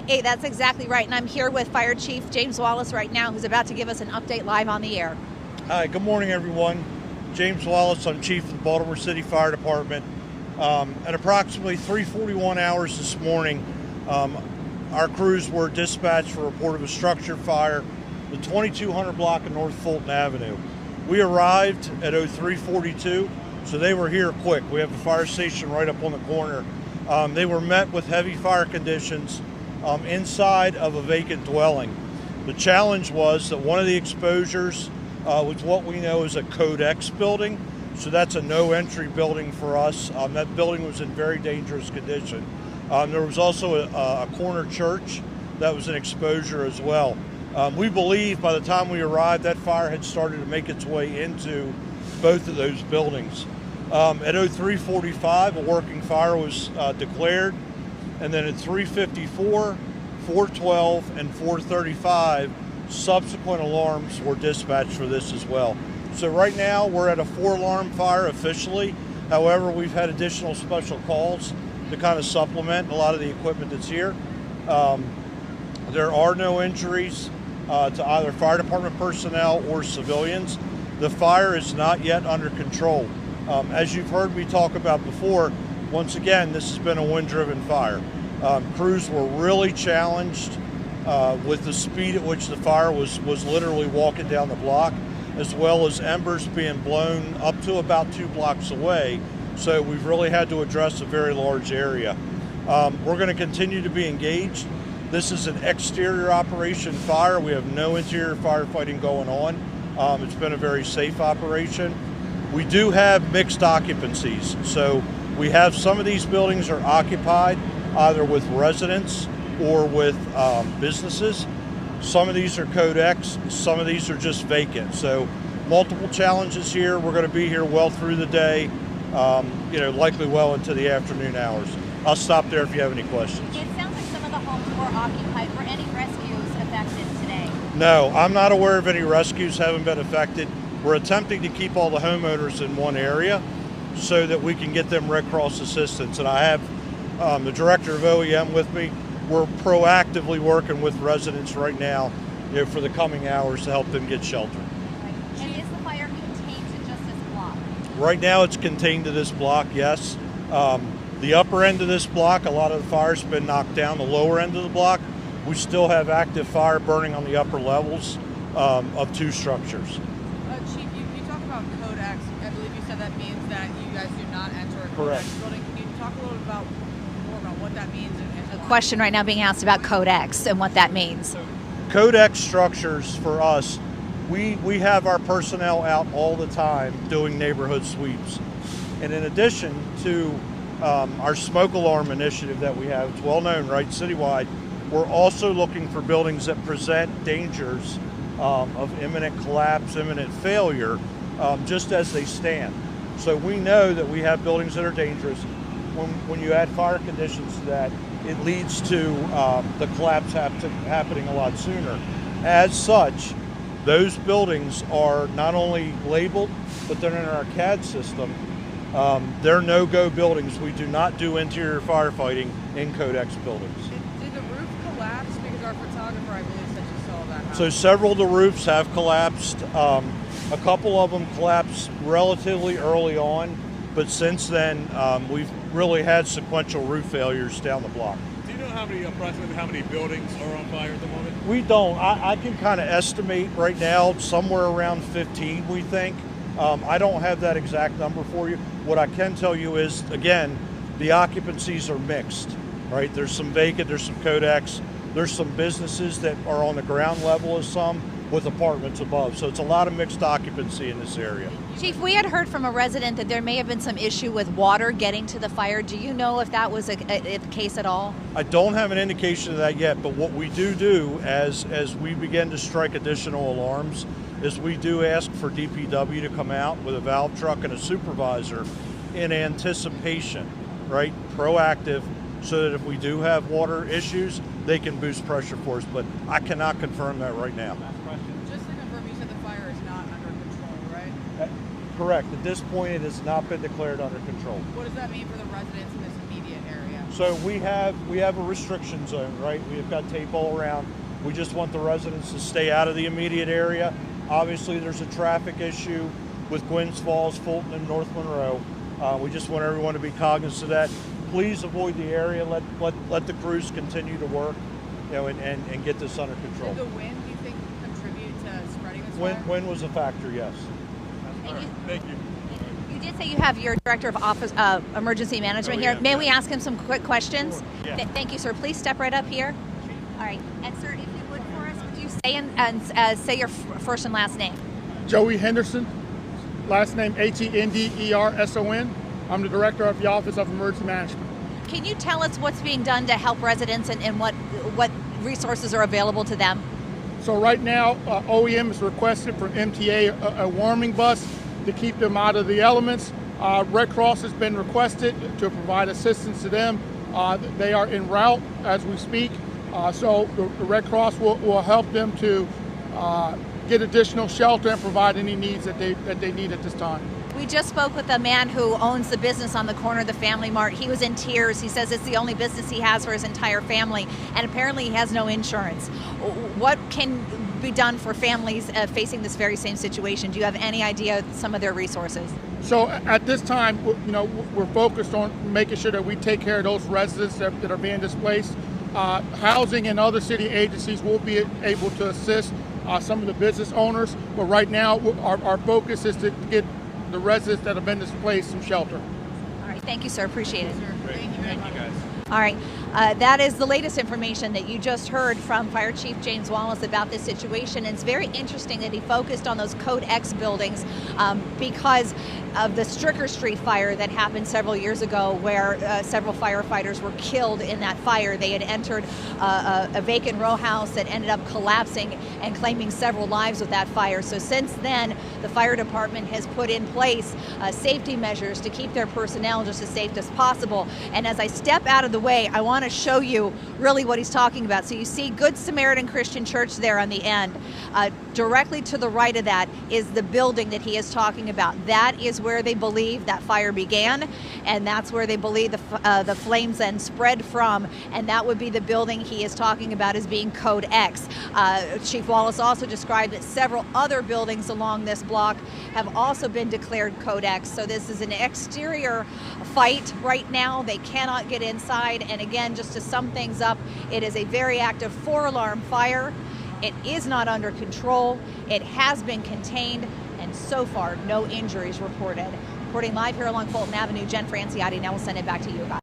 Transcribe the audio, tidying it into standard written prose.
Hey, that's exactly right. And I'm here with Fire Chief James Wallace right now, who's about to give us an update live on the air. Hi, good morning, everyone. James Wallace, I'm Chief of the Baltimore City Fire Department. At approximately 3:41 hours this morning, our crews were dispatched for a report of a structure fire, the 2200 block of North Fulton Avenue. We arrived at 03:42, so they were here quick. We have the fire station right up on the corner. They were met with heavy fire conditions inside of a vacant dwelling. The challenge was that one of the exposures was what we know is a Code X building, so that's a no-entry building for us. That building was in very dangerous condition. There was also a corner church that was an exposure as well. We believe by the time we arrived, that fire had started to make its way into both of those buildings. At 03:45, a working fire was declared, and then at 3:54, 4:12, and 4:35, subsequent alarms were dispatched for this as well. So right now we're at a 4-alarm fire officially. However, we've had additional special calls to kind of supplement a lot of the equipment that's here. There are no injuries to either fire department personnel or civilians. The fire is not yet under control. As you've heard me talk about before, once again, this has been a wind-driven fire. Crews were really challenged with the speed at which the fire was literally walking down the block, as well as embers being blown up to about 2 blocks away. So we've really had to address a very large area. We're going to continue to be engaged. This is an exterior operation fire. We have no interior firefighting going on. It's been a very safe operation. We do have mixed occupancies. So we have some of these buildings are occupied either with residents or with businesses. Some of these are Code X, some of these are just vacant. So multiple challenges here. We're going to be here well through the day, likely well into the afternoon hours. I'll stop there if you have any questions. It sounds like some of the homes were occupied. Were any rescues affected today? No, I'm not aware of any rescues haven't been affected. We're attempting to keep all the homeowners in one area so that we can get them Red Cross assistance. And I have the director of OEM with me. We're proactively working with residents right now for the coming hours to help them get shelter. Right. And is the fire contained to just this block? Right now it's contained to this block, yes. The upper end of this block, a lot of the fire's been knocked down. The lower end of the block, we still have active fire burning on the upper levels of 2 structures. Chief, you talk about Code X. I believe you said that means that you guys do not enter a Code Correct. X building. Can you talk a little bit more about what that means? And A question right now being asked about Code X and what that means. Code X structures for us, we have our personnel out all the time doing neighborhood sweeps. And in addition to our smoke alarm initiative that we have, it's well known, right, citywide, we're also looking for buildings that present dangers of imminent collapse, imminent failure, just as they stand. So we know that we have buildings that are dangerous. When you add fire conditions to that, it leads to the collapse happening a lot sooner. As such, those buildings are not only labeled, but they're in our CAD system. They're no-go buildings. We do not do interior firefighting in Code X buildings. did the roof collapse? Because our photographer, I believe, said you saw that happen. So several of the roofs have collapsed. A couple of them collapsed relatively early on, but since then we've really had sequential roof failures down the block. Do you know approximately how many buildings are on fire at the moment? We don't. I can kind of estimate right now somewhere around 15, we think. I don't have that exact number for you. What I can tell you is, again, the occupancies are mixed, right? There's some vacant, there's some Code X, there's some businesses that are on the ground level of some with apartments above. So it's a lot of mixed occupancy in this area. Chief, we had heard from a resident that there may have been some issue with water getting to the fire. Do you know if that was a case at all? I don't have an indication of that yet, but what we do as we begin to strike additional alarms is we do ask for DPW to come out with a valve truck and a supervisor in anticipation, right? Proactive, so that if we do have water issues, they can boost pressure for us, but I cannot confirm that right now. Just to confirm, you said the fire is not under control, right? Correct. At this point, it has not been declared under control. What does that mean for the residents in this immediate area? So we have a restriction zone, right? We've got tape all around. We just want the residents to stay out of the immediate area. Obviously, there's a traffic issue with Gwynns Falls, Fulton, and North Monroe. We just want everyone to be cognizant of that. Please avoid the area. Let the crews continue to work, and get this under control. Did the wind, do you think, contribute to spreading this fire? Wind was a factor, yes. Thank you. You did say you have your director of office emergency management here. May we ask him some quick questions? Sure. Yeah. Thank you, sir. Please step right up here. All right. And sir, if you would for us, would you say your first and last name? Joey Henderson, last name Henderson. I'm the director of the Office of Emergency Management. Can you tell us what's being done to help residents and what resources are available to them? So right now, OEM is requesting for MTA a warming bus to keep them out of the elements. Red Cross has been requested to provide assistance to them. They are en route as we speak. So the Red Cross will help them to get additional shelter and provide any needs that they need at this time. We just spoke with a man who owns the business on the corner of the Family Mart. He was in tears. He says it's the only business he has for his entire family, and apparently he has no insurance. What can be done for families facing this very same situation? Do you have any idea some of their resources? So at this time, we're focused on making sure that we take care of those residents that are being displaced. Housing and other city agencies will be able to assist some of the business owners, but right now our focus is to get the residents that have been displaced some shelter. All right, thank you, sir. Appreciate it. Thank you very much. guys. All right, that is the latest information that you just heard from Fire Chief James Wallace about this situation. And it's very interesting that he focused on those Code X buildings because of the Stricker Street fire that happened several years ago, where several firefighters were killed in that fire. They had entered a vacant row house that ended up collapsing and claiming several lives with that fire. So since then, the fire department has put in place safety measures to keep their personnel just as safe as possible. And as I step out of the way, I want to show you really what he's talking about. So you see Good Samaritan Christian Church there on the end. Directly to the right of that is the building that he is talking about. That is where they believe that fire began, and that's where they believe the flames then spread from, and that would be the building he is talking about as being Code X. Chief Wallace also described that several other buildings along this block have also been declared Code X. So this is an exterior fight right now. They cannot get inside, and again, just to sum things up, it is a very active 4-alarm fire. It is not under control. It has been contained, and so far, no injuries reported. Reporting live here along Fulton Avenue, Jen Franciotti. Now we'll send it back to you guys.